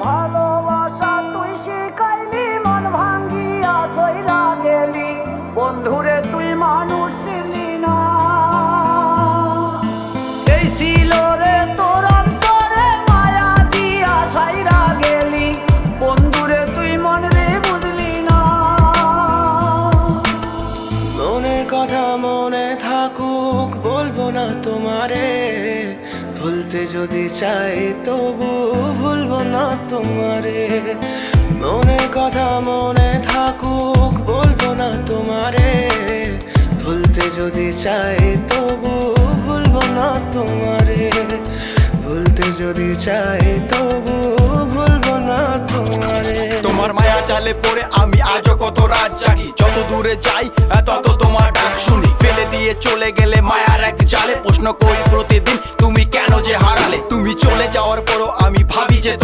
ভালোবাসা তুই শিখাইলি, মন ভাঙ্গিয়া চইলা গেলি, বন্ধুরে তুই মানুষ ছিলি না। এই ছিল রে তোর অন্তরে মায়া দিয়া ছাইরা গেলি, বন্ধুরে তুই মন রে বুঝলি না। মনের কথা মনে থাকুক বলবো না তোমারে, ভুলতে যদি চাই তবু ভুলবো না তোমারে। মনের কথা মনে থাকুক বলবো না তোমারে, ভুলতে যদি চাই তবু ভুলবো না তোমারে। ভুলতে যদি চাই তবু ভুলবো না তোমারে। তোমার মায়া জালে পড়ে আমি আজও কত রাত জাগি, যত দূরে যাই তত তোমার ডাক শুনি। ফেলে দিয়ে চলে গেলে মায়ার এক জালে, প্রশ্ন করি প্রতিদিন তুমি কেন যে হারালে। তুমি চলে যাওয়ার পরও